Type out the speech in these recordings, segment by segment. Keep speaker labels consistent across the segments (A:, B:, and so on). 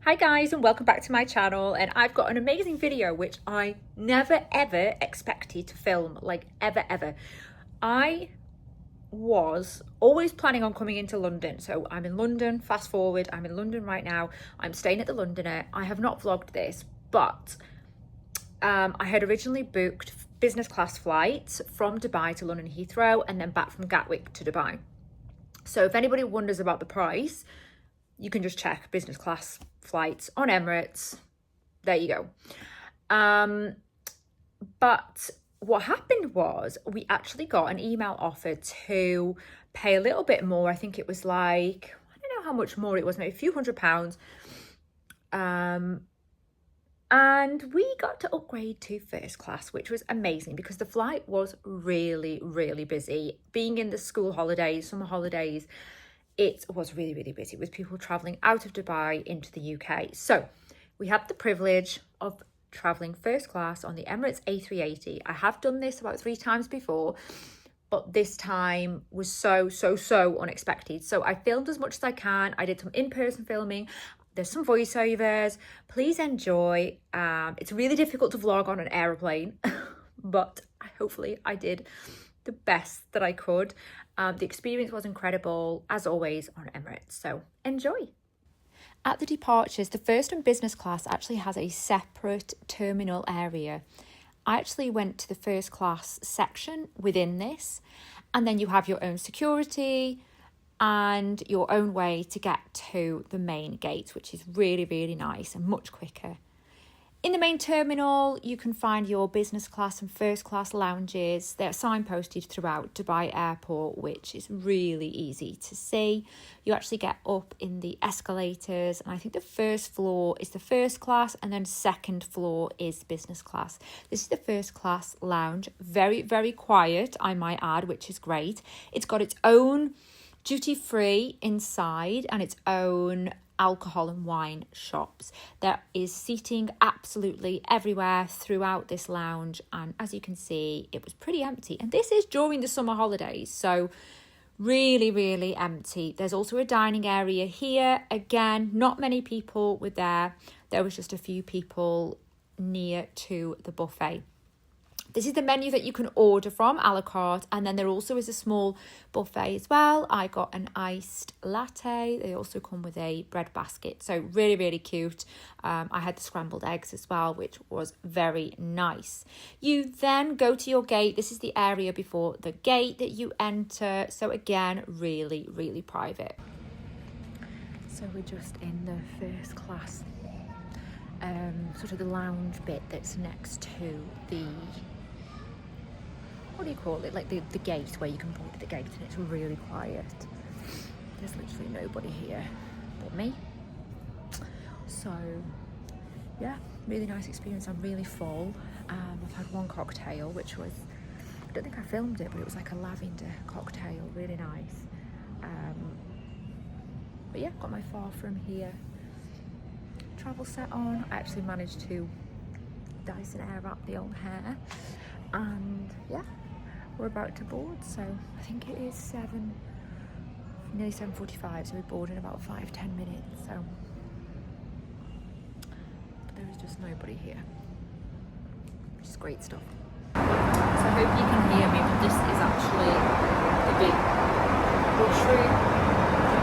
A: Hi guys, and welcome back to my channel. And I've got an amazing video which I never ever expected to film, like ever. I was always planning on coming into London. So I'm in London, fast forward, I'm in London right now. I'm staying at the Londoner. I have not vlogged this, but I had originally booked business class flights from Dubai to London Heathrow and then back from Gatwick to Dubai. So if anybody wonders about the price, you can just check business class flights on Emirates. There you go. But what happened was we actually got an email offer to pay a little bit more. I think it was like, I don't know how much more it was, maybe a few £100. And we got to upgrade to first class, which was amazing because the flight was really busy. Being in the school holidays, summer holidays, it was really busy with people traveling out of Dubai into the UK. So we had the privilege of traveling first class on the Emirates A380. I have done this about 3 times before, but this time was so unexpected. So I filmed as much as I can. I did some in-person filming. There's some voiceovers. Please enjoy. It's really difficult to vlog on an aeroplane, but hopefully I did the best that I could. The experience was incredible, as always, on Emirates, so enjoy. At the departures, the first and business class actually has a separate terminal area. I actually went to the first class section within this, and then you have your own security and your own way to get to the main gate, which is really nice and much quicker. In the main terminal, you can find your business class and first class lounges. They're signposted throughout Dubai Airport, which is really easy to see. You actually get up in the escalators, and I think the first floor is the first class, and then second floor is business class. This is the first class lounge. Very quiet, I might add, which is great. It's got its own duty-free inside and its own alcohol and wine shops. There is seating absolutely everywhere throughout this lounge, and as you can see, it was pretty empty, and this is during the summer holidays, so really empty. There's also a dining area here. Again, not many people were there. There was just a few people near to the buffet. This is the menu that you can order from, a la carte, and then there also is a small buffet as well. I got an iced latte. They also come with a bread basket, so really cute. I had the scrambled eggs as well, which was very nice. You then go to your gate. This is the area before the gate that you enter, so again, really private. So we're just in the first class, sort of the lounge bit that's next to the, what do you call it, like the gate where you can board the gate, and it's really quiet. There's literally nobody here but me. So yeah, really nice experience. I'm really full. I've had one cocktail, which was, I don't think I filmed it, but it was like a lavender cocktail, really nice. But yeah, got my Far From Here travel set on. I actually managed to Dyson air wrap the old hair, and yeah, we're about to board. So I think it is nearly 7:45, so we board in about 5-10 minutes. So but there is just nobody here, which is great stuff. So I hope you can hear me, but this is actually the big luxury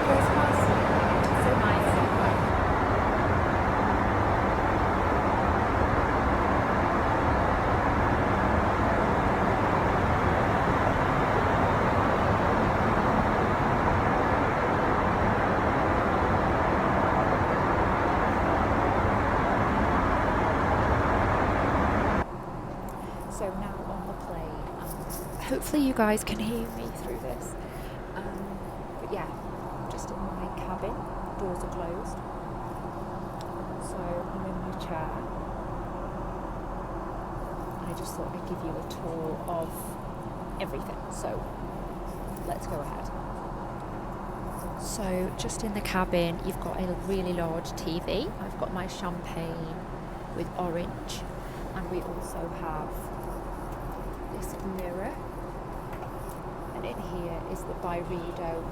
A: first class. So nice. So now on the plane, hopefully you guys can hear me through this, but yeah, just in my cabin, doors are closed, so I'm in my chair, and I just thought I'd give you a tour of everything, so let's go ahead. So just in the cabin, you've got a really large TV. I've got my champagne with orange, and we also have this mirror, and in here is the Byredo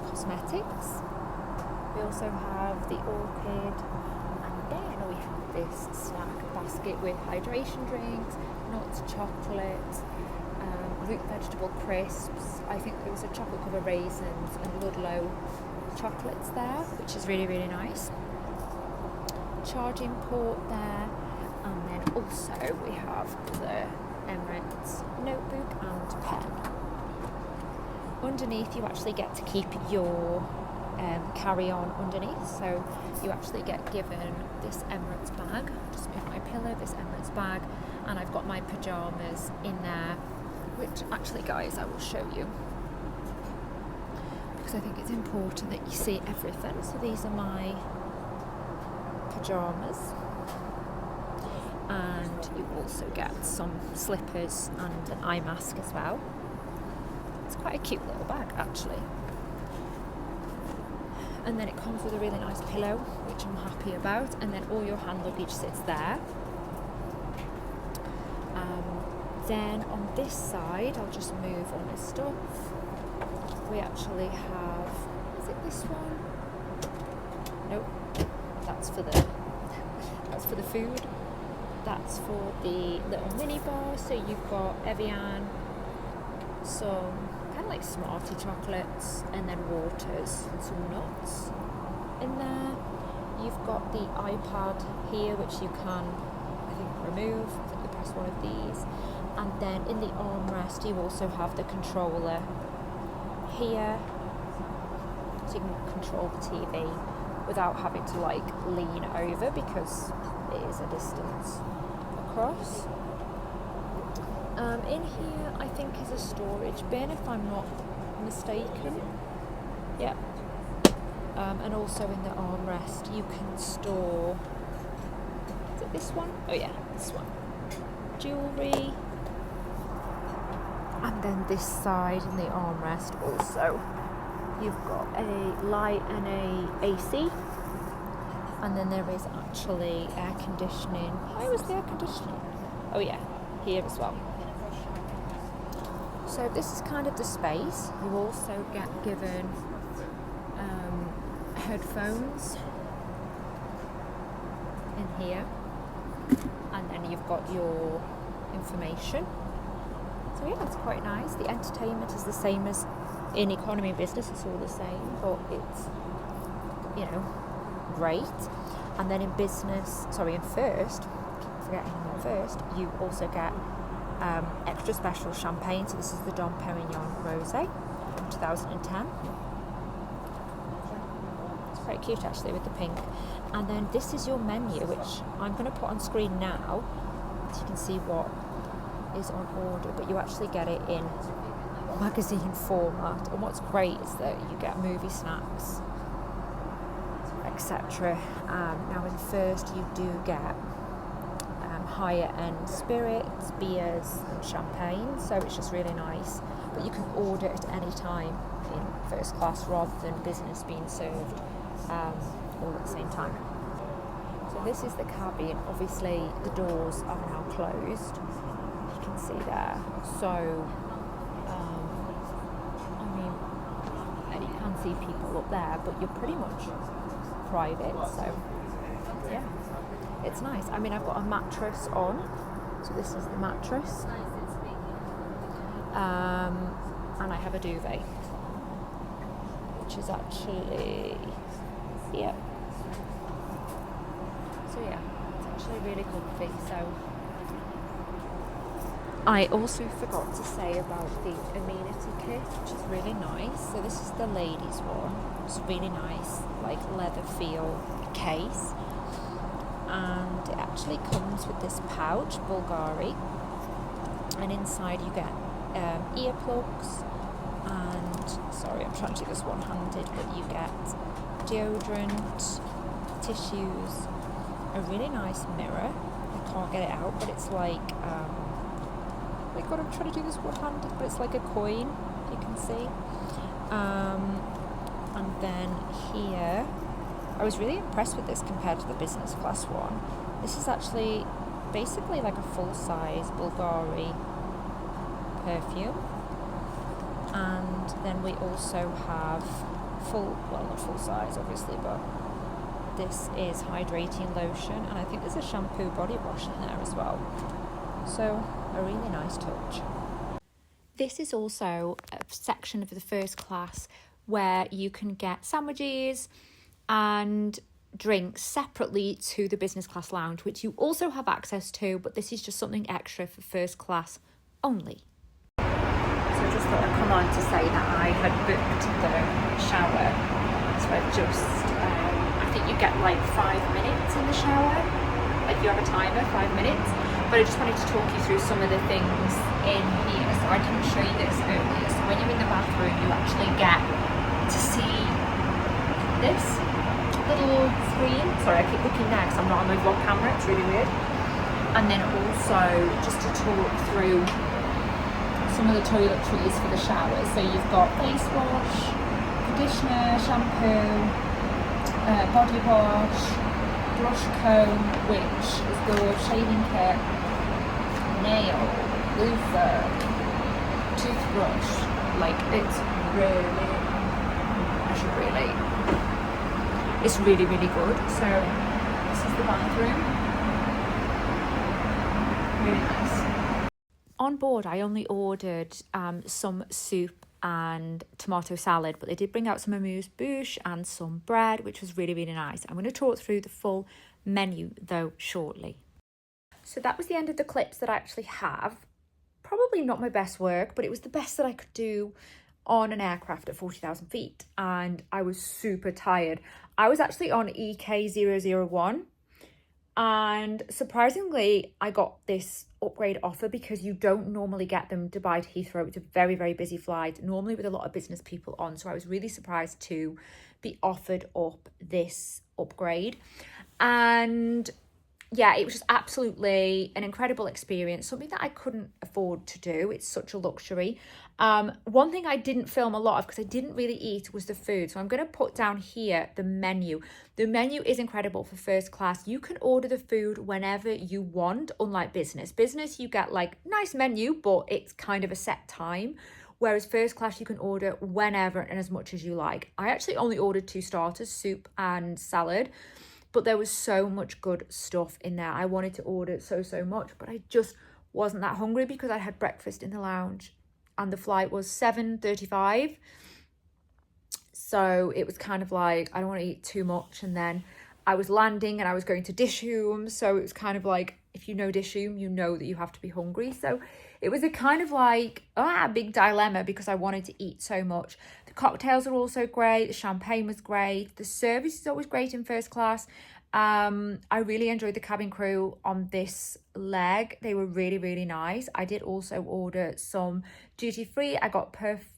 A: Cosmetics, We also have the orchid, and then we have this snack basket with hydration drinks, nuts, chocolate, root vegetable crisps. I think there was a chocolate covered raisins and Ludlow chocolates there, which is really, really nice. Charging port there, and then also we have the Emirates notebook and pen. Underneath you actually get to keep your carry-on underneath, so you actually get given this Emirates bag. Just move my pillow, this Emirates bag, and I've got my pyjamas in there, which actually, guys, I will show you because I think it's important that you see everything. So these are my pyjamas, and you also get some slippers and an eye mask as well. It's quite a cute little bag actually. And then it comes with a really nice pillow, which I'm happy about, and then all your hand luggage sits there. Then on this side, I'll just move all my stuff. We actually have, is it this one? Nope, that's for the food. That's for the little mini bar. So you've got Evian, some kind of like Smartie chocolates, and then waters and some nuts in there. You've got the iPad here, which you can, I think, remove. I think you press one of these. And then in the armrest, you also have the controller here, so you can control the TV without having to like lean over because it is a distance across. In here, I think is a storage bin, if I'm not mistaken. Yeah. And also in the armrest, you can store. Is it this one? Oh yeah, this one. Jewellery. And then this side in the armrest also, you've got a light and a AC, and then there is actually air conditioning. Where was the air conditioning? Oh yeah, here as well. So this is kind of the space. You also get given headphones in here, and then you've got your information. So yeah, it's quite nice. The entertainment is the same as in economy business, it's all the same, but it's, you know, great. And then in first, keep forgetting in first, you also get extra special champagne. So this is the Dom Perignon Rosé from 2010. It's quite cute actually with the pink. And then this is your menu, which I'm going to put on screen now, so you can see what is on order, but you actually get it in magazine format. And what's great is that you get movie snacks, etc. Now in first you do get higher end spirits, beers and champagne, so it's just really nice, but you can order at any time in first class rather than business being served all at the same time. So this is the cabin. Obviously the doors are now closed, you can see there, so I mean, and you can see people up there, but you're pretty much private, so yeah, it's nice. I mean, I've got a mattress on, so this is the mattress, and I have a duvet, which is actually here. So yeah, it's actually really comfy. So I also forgot to say about the amenity kit, which is really nice. So this is the ladies one. It's really nice, like leather feel case, and it actually comes with this pouch, Bulgari, and inside you get earplugs, and sorry, I'm trying to do this one-handed, but you get deodorant, tissues, a really nice mirror. I can't get it out, but it's like oh my god, I'm trying to do this one-handed, but it's like a coin, you can see. And then here, I was really impressed with this compared to the business class one. This is actually basically like a full-size Bulgari perfume. And then we also have not full size obviously, but this is hydrating lotion, and I think there's a shampoo body wash in there as well. So a really nice touch. This is also a section of the first class where you can get sandwiches and drinks separately to the business class lounge, which you also have access to, but this is just something extra for first class only. So I just thought I'd come on to say that I had booked the shower. So I've just, I think you get like 5 minutes in the shower, like you have a timer, 5 minutes. But I just wanted to talk you through some of the things in here. So I didn't show you this earlier. So when you're in the bathroom, you actually get to see this little screen. Sorry, I keep looking there because I'm not on my vlog camera. It's really weird. And then also just to talk through some of the toiletries for the showers. So you've got face wash, conditioner, shampoo, body wash, brush comb, which is good, shaving kit, nail, loofah, toothbrush. Like it's really good. So this is the bathroom. Really nice. On board, I only ordered some soup and tomato salad, but they did bring out some amuse-bouche and some bread, which was really nice. I'm going to talk through the full menu though shortly. So that was the end of the clips that I actually have. Probably not my best work, but it was the best that I could do on an aircraft at 40,000 feet, and I was super tired. I was actually on EK001, and surprisingly I got this upgrade offer because you don't normally get them Dubai to Heathrow. It's a very busy flight, normally with a lot of business people on, so I was really surprised to be offered up this upgrade. And yeah, it was just absolutely an incredible experience, something that I couldn't afford to do. It's such a luxury. One thing I didn't film a lot of because I didn't really eat was the food. So I'm going to put down here the menu. The menu is incredible for first class. You can order the food whenever you want, unlike business. Business, you get like nice menu, but it's kind of a set time. Whereas first class, you can order whenever and as much as you like. I actually only ordered 2 starters, soup and salad. But there was so much good stuff in there. I wanted to order so much, but I just wasn't that hungry because I had breakfast in the lounge and the flight was 7:35. So it was kind of like, I don't want to eat too much. And then I was landing and I was going to Dishoom. So it was kind of like, if you know Dishoom, you know that you have to be hungry. So it was a kind of like a big dilemma because I wanted to eat so much. The cocktails are also great. The champagne was great. The service is always great in first class. I really enjoyed the cabin crew on this leg. They were really nice. I did also order some duty free. I got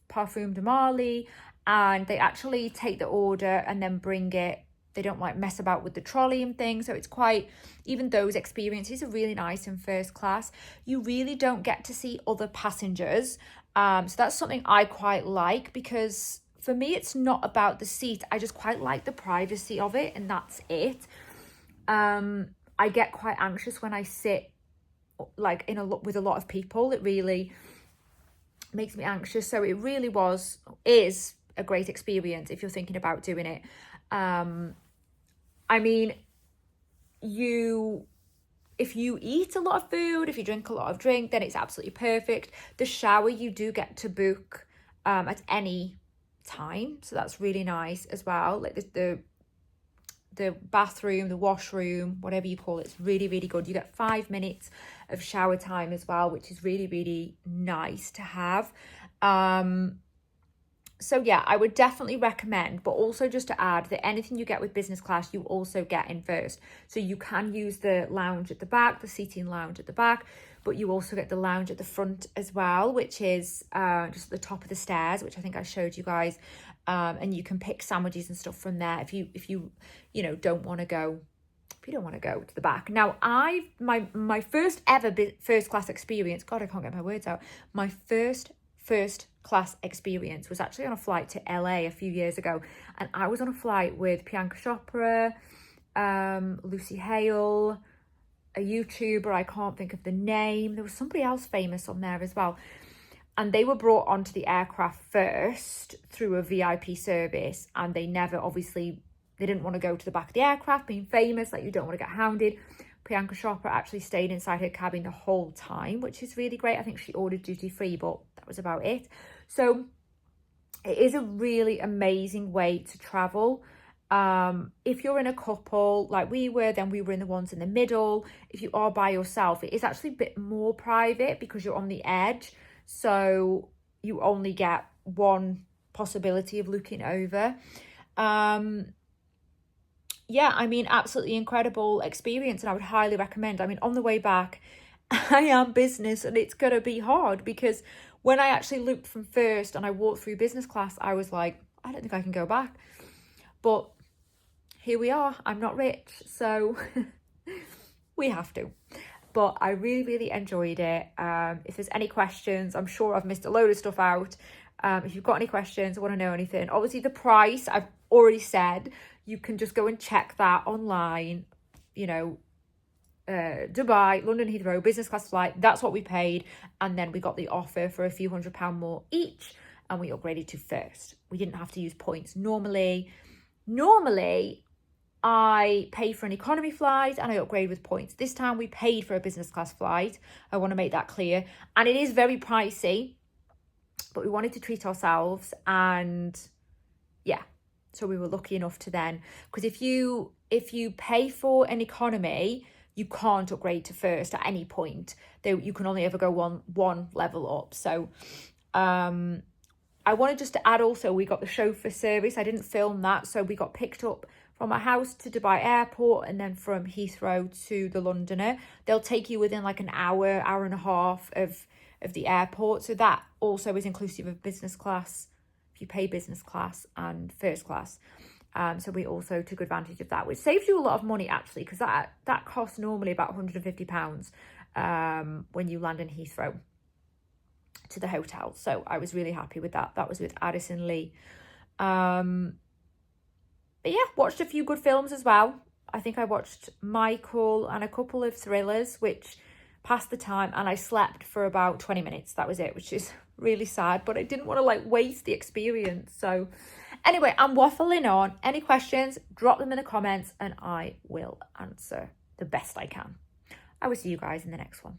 A: Parfum de Marly, and they actually take the order and then bring it. They don't like mess about with the trolley and things. So it's quite, even those experiences are really nice in first class. You really don't get to see other passengers. So that's something I quite like because for me, it's not about the seat. I just quite like the privacy of it, and that's it. I get quite anxious when I sit like with a lot of people. It really makes me anxious. So it really is a great experience if you're thinking about doing it. I mean, if you eat a lot of food, if you drink a lot of drink, then it's absolutely perfect. The shower you do get to book at any time, so that's really nice as well. Like the bathroom, the washroom, whatever you call it, it's really good. You get 5 minutes of shower time as well, which is really nice to have. So yeah, I would definitely recommend, but also just to add that anything you get with business class, you also get in first. So you can use the lounge at the back, the seating lounge at the back, but you also get the lounge at the front as well, which is just at the top of the stairs, which I think I showed you guys. And you can pick sandwiches and stuff from there if you don't want to go. If you don't want to go to the back. Now, my first ever first class experience. God, I can't get my words out. My first class experience was actually on a flight to LA a few years ago, and I was on a flight with Priyanka Chopra, Lucy Hale, a YouTuber, I can't think of the name. There was somebody else famous on there as well. and they were brought onto the aircraft first through a VIP service, and they never, obviously, they didn't want to go to the back of the aircraft, being famous, like you don't want to get hounded. Priyanka Chopra actually stayed inside her cabin the whole time, which is really great. I think she ordered duty free, but that was about it. So it is a really amazing way to travel. If you're in a couple like we were, then we were in the ones in the middle. If you are by yourself, it is actually a bit more private because you're on the edge. So you only get one possibility of looking over. Yeah, I mean, absolutely incredible experience, and I would highly recommend. I mean, on the way back, I am business, and it's going to be hard because when I actually looked from first and I walked through business class, I was like, I don't think I can go back. But here we are. I'm not rich, so we have to. But I really, really enjoyed it. If there's any questions, I'm sure I've missed a load of stuff out. If you've got any questions, want to know anything, obviously the price, I've already said, you can just go and check that online, you know, Dubai, London Heathrow, business class flight, that's what we paid. And then we got the offer for a few £100 more each, and we upgraded to first. We didn't have to use points. Normally, I pay for an economy flight and I upgrade with points. This time we paid for a business class flight. I want to make that clear. And it is very pricey, but we wanted to treat ourselves, and yeah, so we were lucky enough to then, because if you pay for an economy, you can't upgrade to first at any point. Though you can only ever go one level up. So I wanted just to add also, we got the chauffeur service. I didn't film that, so we got picked up from our house to Dubai airport, and then from Heathrow to the Londoner. They'll take you within like an hour and a half of the airport. So that also is inclusive of business class, if you pay business class and first class. So we also took advantage of that, which saves you a lot of money actually, because that costs normally about £150 when you land in Heathrow to the hotel. So I was really happy with that. That was with Addison Lee. But yeah, watched a few good films as well. I think I watched Michael and a couple of thrillers, which passed the time, and I slept for about 20 minutes. That was it, which is really sad, but I didn't want to like waste the experience. So anyway, I'm waffling on. Any questions, drop them in the comments and I will answer the best I can. I will see you guys in the next one.